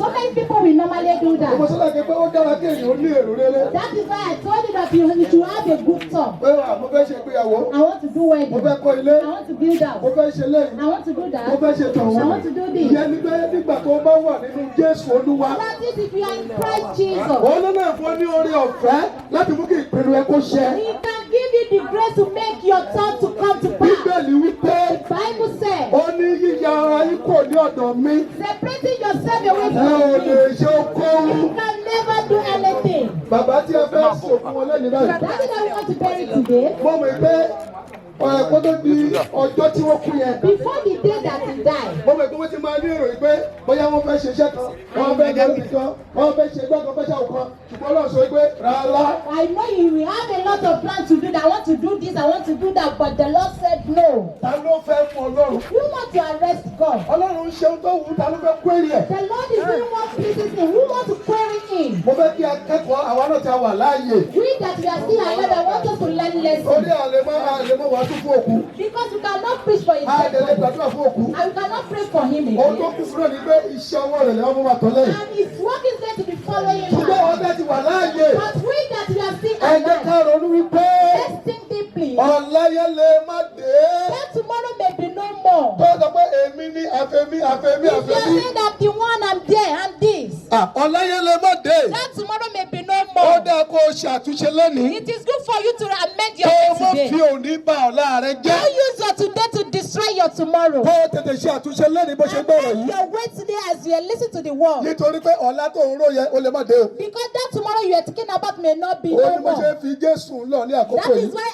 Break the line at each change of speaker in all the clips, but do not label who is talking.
so many people will normally do that.
Mo sọ láti pé ó dára kí èèyàn ó ní èrò rere.
That is why I told you that you should have a good thought.
Pé mo fẹ́ ṣe ìgbéyàwó.
I want to do wedding.
Mo fẹ́ kọ́ ilé.
I want to build house.
Mo fẹ́ ṣe lẹ́yìn.
I want to do that.
Mo fẹ́ ṣe tọ̀hún.
I want to do this.
Ìyẹn ni pé nígbà tó bá wà nínú Jésù Olúwa.
That is if you are in Christ Jesus.
Òun náà fún ọ ní oore ọ̀fẹ́ láti mú kí ìpinnu ẹ kó ṣẹ.
He can give you the grace to make your thought to come to pass.
Bíbélì wípé
The Bible says,
ó ní yíya ara yín kò ní ọ̀dọ̀ mi.
separating yourself away
Ẹ ò
from
lè
me.
ṣe okòwò.
You can never do anything.
Bàbá tí ẹ fẹ́ sòkun wọn lẹ́yìn báyìí.
That is why we want to bury today.
Mo mọ̀ pé kó tó di ọjọ́ tí wọ́n kú yẹn.
Before the day that he died.
Mo mọ̀ pé wọ́n ti máa ní ìròyìn pé bóyá wọ́n fẹ́ ṣe iṣẹ́ kan, wọ́n fẹ́ gbé ibi kan, wọ́n fẹ́ ṣe gbọ́dọ̀ fẹ́ ṣàwọn kan. Ṣùgbọ́n Ọlọ́run sọ pé rárá.
I know you will have a lot of plans to do that. I want to do this, I want to do that, but the Lord said no.
Ta ló fẹ́ fún Ọlọ́run?
You want to arrest God.
Ọlọ́run ń ṣe ohun tó wù ú, ta ló fẹ́ query ẹ̀?
The Lord is doing what pleases him. Who wants to query him?
Mo fẹ́ kí akẹ́kọ̀ọ́ àwa náà ti wà láàyè.
We that we are still alive, I want us to learn
Orí
lessons.
àlèmọ́ wàásù fún òkú.
Because we cannot preach for his
Àdèlè
dead body.
gbàdúrà fún òkú.
And we cannot pray for him
Ohun tó
again.
kù fúnra ní pé iṣẹ́ ọwọ́ rẹ̀ lẹ́wọ́n mú wa tọ́ lẹ́yìn.
And his work is going to be following
Ṣùgbọ́n
him.
àwọn bẹ́ẹ̀ ti wà láàyè.
But we that we are still
Ẹ jẹ́ ká
alive,
ronú wípé
let's think deeply.
ọ̀láyé lè má dé.
Then tomorrow may be no more.
Tó sọ pé èmi ní àfẹ́mí.
If you are saying that the one I'm there and this,
Ọ̀láyé lè má dé.
that tomorrow may be no
Ó
more.
dáa kó o ṣàtúnṣe lónìí.
It is good for you to amend
Kó
your
o
way
mọ̀ fi
today.
òní bà ọ̀la rẹ jẹ́.
Don't use your today to destroy your tomorrow.
Kó o tètè ṣe àtúnṣe lónìí bó ṣe gbọ́rọ̀
Amend
yìí.
your way today as you listen to the word.
Nítorí pé ọ̀la tó ń ró yẹn ó lè má dé o.
Because that tomorrow you are thinking about may not be
Ó
no
ní mo ṣe
more.
ń fi Jésù lọ ní àkókò
That is
yìí.
why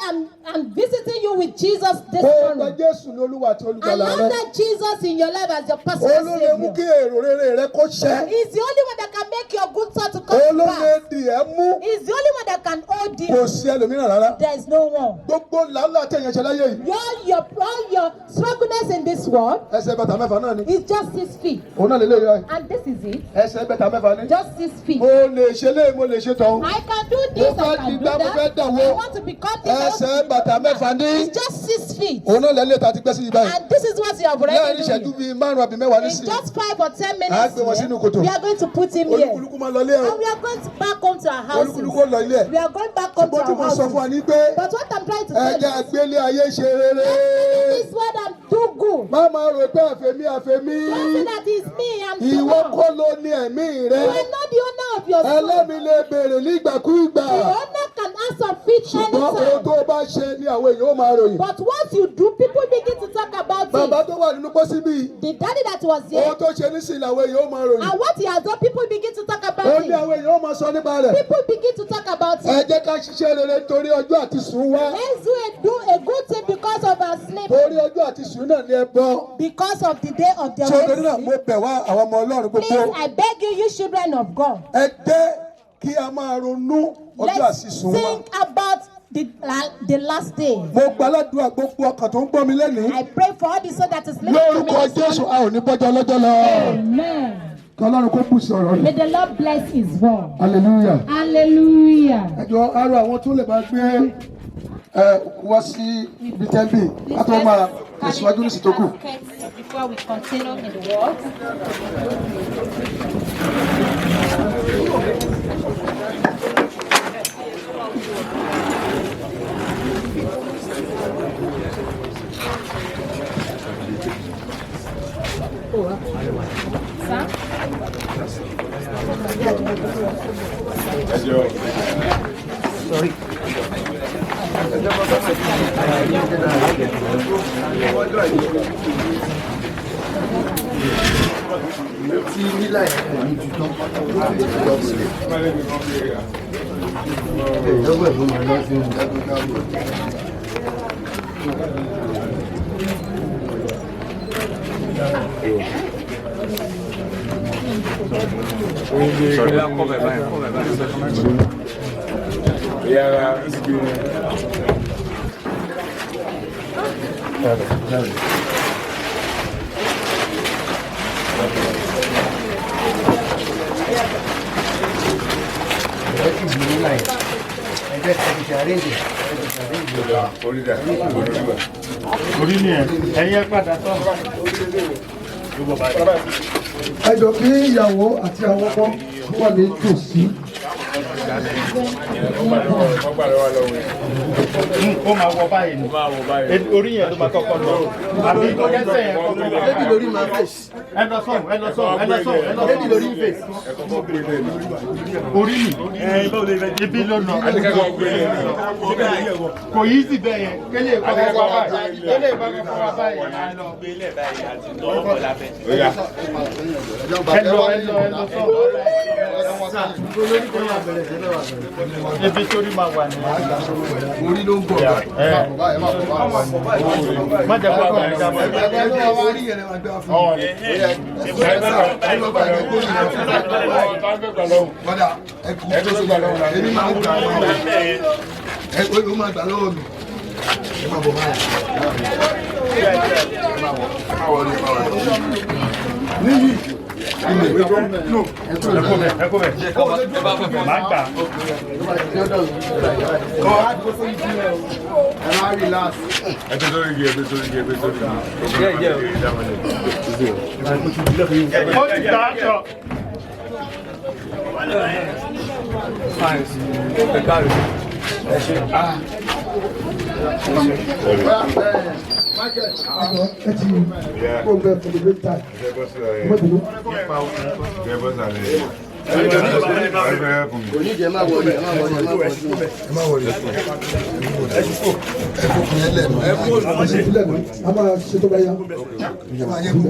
I'm visiting you with Jesus this
Kó o gba
morning.
Jésù ní Olúwa àti Olùgbàlà
Allow
rẹ.
that Jesus in your life as your personal
Olóore mú kí
Savior.
èrò rere rẹ kó ṣẹ.
He's the only one that can make your good thought to come to
Olóore
pass.
dì ẹ́ mú.
He's the only one that can hold
Kò
you.
sí ẹlòmíràn rárá.
There is no one.
Gbogbo làálàá tẹ̀yàn ṣe láyé yìí.
All your struggles in this world
Ẹsẹ̀ bàtà mẹ́fà náà ni.
is just 6 feet.
Òun náà lè lè yọ ẹ̀.
And this is it.
Ẹsẹ̀ bàtà mẹ́fà ni.
Just 6 feet.
Mo lè ṣe léè, mo lè ṣe tọ̀hún.
I can do this,
Mo
I
fẹ́
can do
dìgbà, mo fẹ́
that.
dàwó.
I want to become this. I want to
Ẹsẹ̀
be
bàtà
that.
mẹ́fà ní.
It's just 6 feet.
Òun náà lẹ́lẹ́ ta ti gbẹ́ sí yìí báyìí.
And this is what you have
Láàrin
already
ìṣẹ́jú
done.
bíi márùn-ún àbí mẹ́wàá
In
nísìnyí.
just 5 or 10
À á
minutes,
gbé wọn sínú kòtò.
we are going to put him here.
Olúkúlùkù máa lọ ilé ẹ̀.
And we are going to back home to our houses.
Olúkúlùkù ó lọ ilé ẹ̀.
We are going back home to
Ṣùgbọ́n tí
our
mo sọ fún wa
houses.
ní pé
But what I'm trying to
ẹja
tell you
àgbélé ayé ṣe rere.
is what I'm too good.
Má máa rò pé àfẹ́mí àfẹ́mí.
Don't say that it's me, I'm too
Ìwọ
good.
kọ́ ló ní ẹ̀mí rẹ.
You are not the owner of your soul.
Ẹlẹ́mi lè béèrè nígbàkúùgbà.
The owner can ask of it
Ṣùgbọ́n ohun
anytime.
tó bá ṣe ni àwọn èèyàn ó máa ròyìn.
But once you do, people begin to talk about
Bàbá
it.
tó wà nínú pósí bíi.
The daddy that was here,
Ohun tó ṣe nísìnyí làwọn èèyàn ó máa ròyìn.
and what he has done, people begin to talk
Ó
about
ní
it.
àwọn èèyàn ó máa sọ nípa rẹ̀.
People begin to talk about
Ẹ
it.
jẹ́ ká ṣiṣẹ́ rere torí ọjọ́ àti sùn wá.
Let's do a good thing because of our sleep.
Torí ọjọ́ àti sùn náà ni ẹ bọ́.
Because of the day of the
Ṣé náà mo
rest.
bẹ̀ wá àwọn ọmọ Ọlọ́run
Please,
gbogbo.
I beg you, you children of God.
Ẹ jẹ́ kí a máa ronú ọjọ́
Let's
àti sùn wá.
think about the last day.
Mo gbàládùá gbogbo ọkàn tó ń gbọ́ mi lẹ́nìí.
I pray for all the soul that is listening to me.
Lórúkọ
this
Jésù
morning.
a ò ní bọ́jọ́ lọ́jọ́ lọ.
Amen.
Kí Ọlọ́run kó bù sọ̀rọ̀
May
rẹ̀.
the Lord bless his word.
Hallelujah.
Hallelujah.
Ẹ jọ̀ọ́ arọ àwọn tó lè máa gbé òkú wá sí ibi tẹ́ḿbì ká tó máa tẹ̀síwájú ní ìsìtókù.
Before we continue in the word.
Tí nílà ẹ̀kọ́ ní tutọ́, ìjọba ìlú máa lọ sí ìdájọ́.
Orí ni ẹ̀ ẹ̀yẹ padà tọ́.
ẹ jọ kí ìyàwó àti àwọn ọmọ wà ní tòsí.
Ó máa wọ báyìí ni. Orí yẹn ló máa kọ́kọ́ lọ. Àbí kẹ́sẹ̀ yẹn kọ́kọ́ lọ.
Lady lórí máa fèsì.
Ẹ lọ sọ̀rọ̀. Lady lórí fèsì. Orí mi. Ibi ló nà. Kò yí sí bẹ́ẹ̀ yẹn. Kélé ìkọ́kọ́ wá báyìí. Kélé ìkọ́kọ́ wá báyìí. Ẹ lọ sọ̀rọ̀. Ibi torí máa wà ní.
Orí ló ń bọ̀.
Má jẹ́ kó àwọn ẹ̀dá mọ́.
Orí yẹn máa gbé wá fún mi. Bọ́dà èmi máa ń gbà lọ́wọ́. Ó máa gbà lọ́wọ́ mi. Ẹ máa bọ̀ báyìí. Níyì. Oníjẹ máa wọlé, ẹ máa wọlé.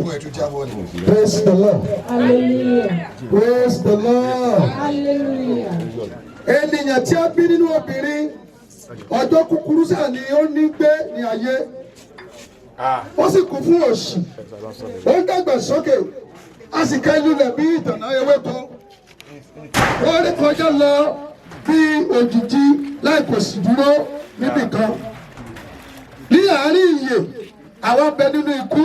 Praise the Lord.
Hallelujah.
Praise the Lord.
Hallelujah.
Ènìyàn tí a bí nínú obìnrin ọjọ́ kúkúrú sáà ni ó ní gbé ní ayé. Ó sì kún fún òṣì. Ó ń dàgbà sókè. A sì ká lulẹ̀ bí ìtànná ewéko. Ó rí kọjá lọ bí òjìji láì kò sì dúró níbì kan. Ní àárín ìyè, àwa bẹ nínú ikú.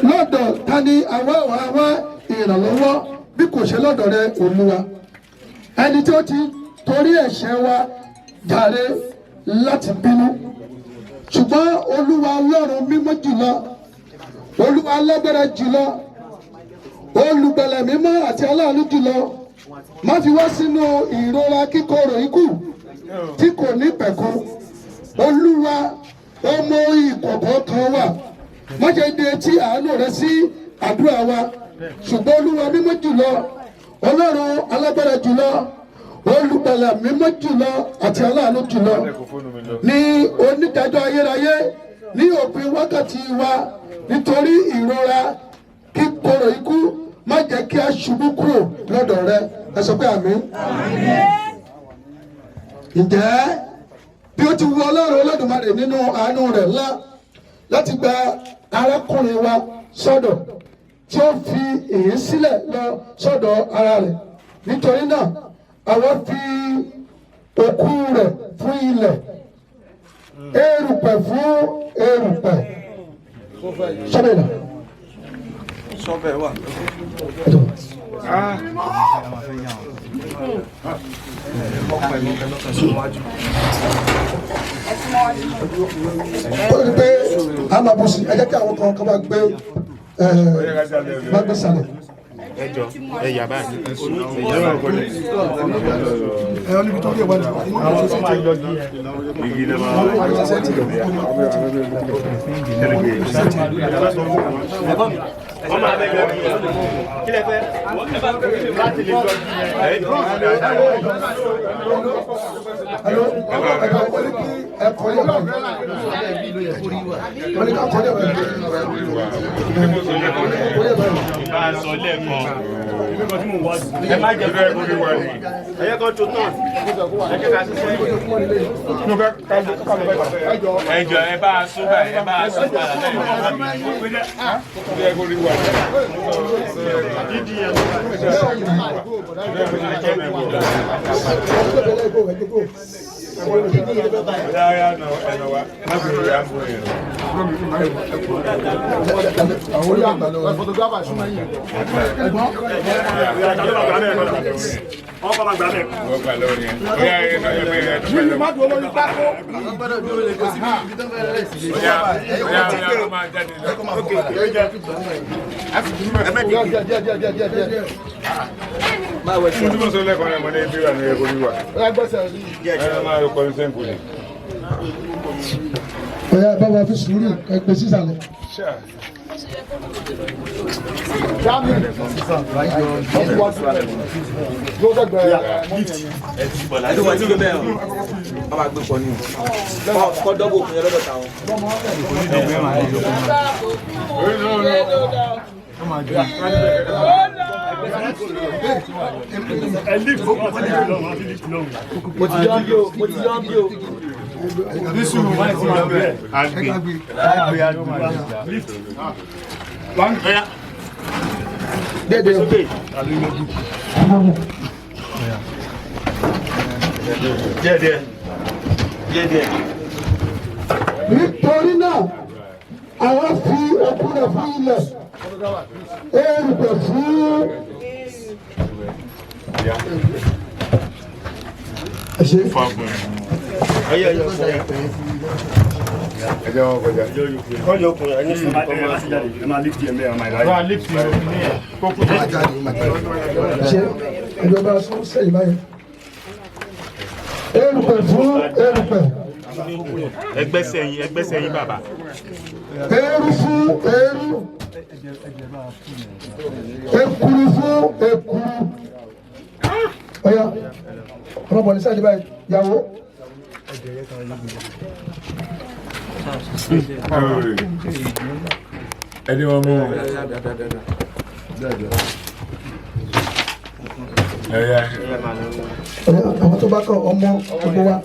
Lọ́dọ̀ ta ni àwa ìrànlọ́wọ́ bí kò ṣe lọ́dọ̀ rẹ Olúwa. Ẹni tí ó ti torí ẹ̀ṣẹ̀ wa jàre láti bínú. Ṣùgbọ́n Olúwa Ọlọ́run mímọ́ jùlọ, Olúwa alágbára jùlọ, olùgbàlà mímọ́ àti aláàánú jùlọ, má fi wá sínú ìrora kíkorò ikú tí kò ní pẹ̀kun. Olúwa ọmọ ìkọ̀kọ̀ kan wà, má jẹ́ de etí àánú rẹ sí àdúrà wa. Ṣùgbọ́n Olúwa mímọ́ jùlọ, Ọlọ́run alágbára jùlọ, olùgbàlà mímọ́ jùlọ àti aláàánú jùlọ, ní onídàájọ́ ayérayé ní òpin wákàtí wa nítorí ìrora kíkorò ikú, má jẹ́ kí a ṣubú kúrò lọ́dọ̀ rẹ. Ẹ sọ pé àmín. Ǹjẹ́ bí ó ti wu Ọlọ́run Olódùmarè nínú àánú rẹ̀ ńlá láti gba arákùnrin wa sọ́dọ̀ tí ó fi èyí sílẹ̀ lọ sọ́dọ̀ ara rẹ̀, nítorí náà àwọn fi òkú rẹ̀ fún ilẹ̀, erùpẹ̀ fún erùpẹ̀. Sọ́bẹ̀ náà.
Sọ́bẹ̀ wà.
Ó rí pé a máa bọ̀ sí ẹ jẹ́ kí àwọn kan bá gbé sálẹ̀.
Ẹjọ́ ẹ̀yà báyìí.
Ẹ ọ́ níbi tó yẹ wá ní
Àwọn tó máa yọjú yẹn. Ọmọ abẹ́gbẹ́ kí lẹ fẹ́ láti lè yọjú yẹn. Ẹ má jẹ́ fẹ́ kó lè wà ní. Ẹyẹ kan tó tán. Ẹjọ́ ẹ bá a sún báyìí, ẹ bá a sún padà lẹ́yìn.
Oya bàbá fi sùúrù ẹgbẹ́ sísàlẹ̀. Nítorí náà àwa fi òkú rẹ̀ fún ilẹ̀ erùpẹ̀ fún ẹ̀ṣẹ̀. Ìjọba sọ sẹ́yìn báyìí. Erùpẹ̀ fún erùpẹ̀.
Ẹgbẹ́sẹ̀ yín bàbá.
Eru fún eru. Ekuru fún ekuru. Ọya, ọlọ́pàá ní sẹ́yìn báyìí, yàwó.
Ẹni wọn mú
àwọn tó bá kàn ọmọ gbogbo wa.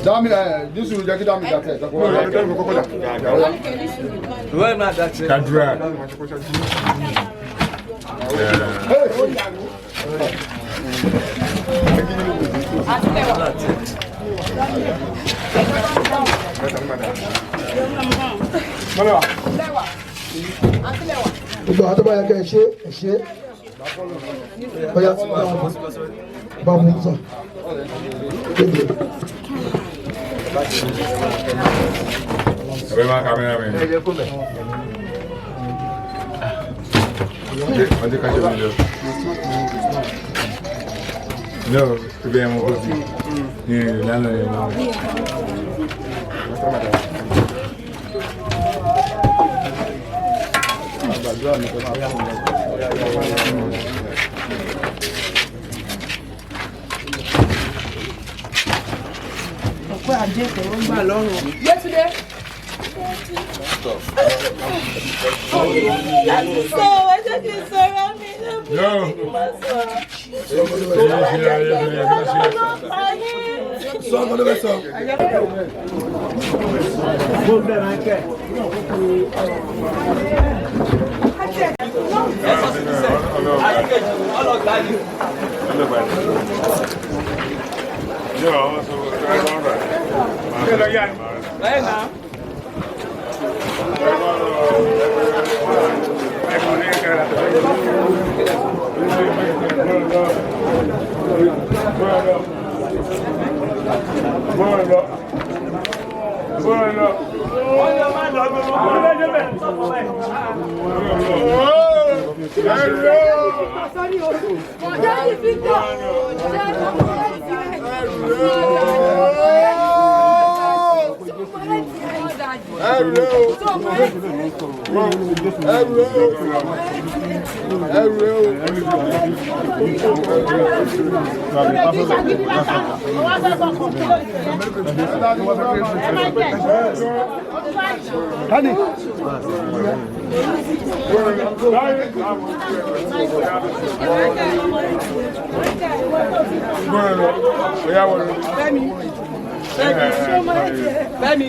Dami Jésù jẹ́ kí Dami dàtẹ̀. Kadura.
Gbogbo àwọn tó bá yẹ kẹ́ ẹ ṣe ọ̀yà bá mú sọ.
Ọ̀rẹ́ máa kàmẹ́rà mi. Ọdún kájọ mi lọ. No, ibi ẹ̀ mọ̀ kó sí. Ní ìlànà ẹ̀ mọ̀.
Ọ̀pọ̀ àjẹ́ ìtẹ̀wọ́ ń gbà lọ́rùn. Yétúndé. Sọ ẹjẹ́ kí n sọ̀rọ̀ mi lẹ́bùn kí n má sọ̀rọ̀.
Sọ ọmọ ló bẹ sọ.
Bẹ́ẹ̀ni.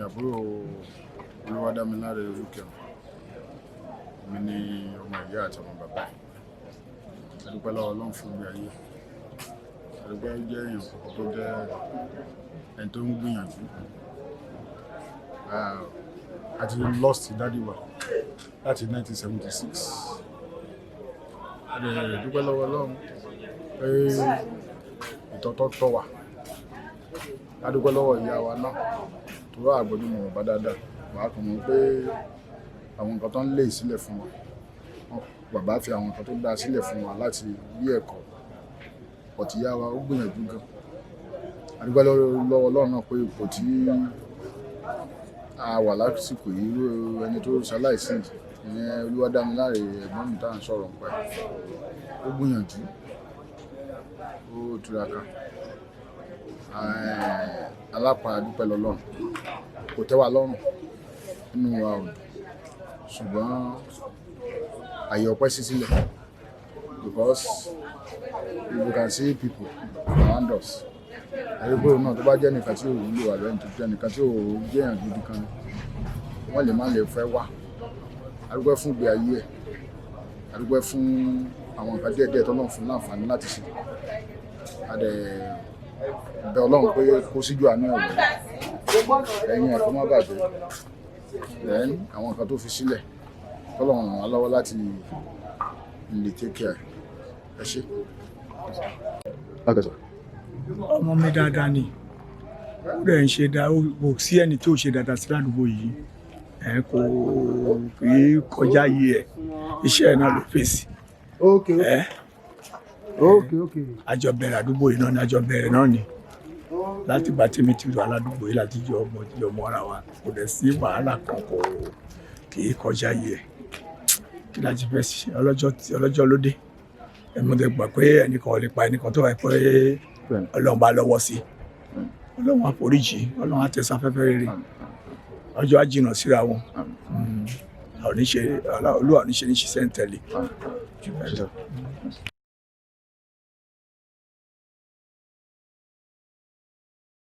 àbúrò Olúwadámiláre Olúkẹ́
mi ní ọmọ ìyá àti ọmọ bàbá adúpẹ́ lọ́wọ́ Ọlọ́run fún mi ayé adúpẹ́ jẹ́ èèyàn tó jẹ́ ẹni tó ń gbìyànjú àti lost dádì wa láti 1976 adúpẹ́ lọ́wọ́ Ọlọ́run pé ìtọ́tọ́ wà adúpẹ́ lọ́wọ́ ìyá wa náà tó wà àgbọ́dúnmọ̀ bá dáadáa wà á kàn mọ́ pé àwọn nǹkan tó ń lé sílẹ̀ fún wa bàbá fi àwọn nǹkan tó dá sílẹ̀ fún wa láti bí ẹ̀kọ́ ọ̀tí ìyá wa ó gbìyànjú gan adúpẹ́ lọ́wọ́ Ọlọ́run náà pé ipò tí a wà lásìkò yìí ẹni tó ṣaláìsí ìyẹn Olúwadámiláre ẹ̀gbọ́n mi tá à ń sọ̀rọ̀ nípa ẹ̀ ó gbìyànjú ó túraká alápá adúpẹ́ lọ́lọ́run kò tẹ́ wa lọ́rùn nínú wa ò ṣùgbọ́n àyè ọpẹ́ sí sílẹ̀ because you can see people around us ẹgbẹ́ òun náà tó bá jẹ́ nìkan tí ò wúlò wà lẹ́yìn tó jẹ́ nìkan tí ò jẹ́ èèyàn gidi kan wọ́n lè má lè fẹ́ wá adúpẹ́ fún ìgbé ayé ẹ̀ adúpẹ́ fún àwọn nǹkan díẹ̀díẹ̀ tó náà fún láǹfààní láti ṣe adẹ̀ bẹ̀ Ọlọ́run pé kó síjú àánú ẹ̀wọ̀ ẹ̀yìn ẹ̀ kó má bàjẹ́ then àwọn nǹkan tó fi sílẹ̀ tọ́lọ́run ràn wá lọ́wọ́ láti lè take care ẹ ṣé.
ọmọ mi dáadáa ni ó rẹ̀ ń ṣe kò sí ẹni tí ò ṣe dáadáa sí ládùúgbò yìí kò kì í kọjá yìí ẹ̀ iṣẹ́ ẹ̀ náà ló fèsì àjọ bẹ̀rẹ̀ àdúgbò yìí náà ni àjọ bẹ̀rẹ̀ náà ni láti gba tèmi ti lọ aládùúgbò yìí láti jọ ọmọ ara wa kò dẹ̀ sí wàhálà kan kì í kọjá yìí ẹ̀ kí láti fẹ́ sí ọlọ́jọ́ ló dé ẹ̀mọ́dé gbà pé ẹnìkan ò lè pa ẹnìkan tó wà pé Ọlọ́run bá lọ́wọ́ sí Ọlọ́run àforíjì Ọlọ́run àtẹ̀sáfẹ́fẹ́ rere ọjọ́ àjìnà síra wọn Olúwa oníṣe ní ṣiṣẹ́ ń tẹ̀lé.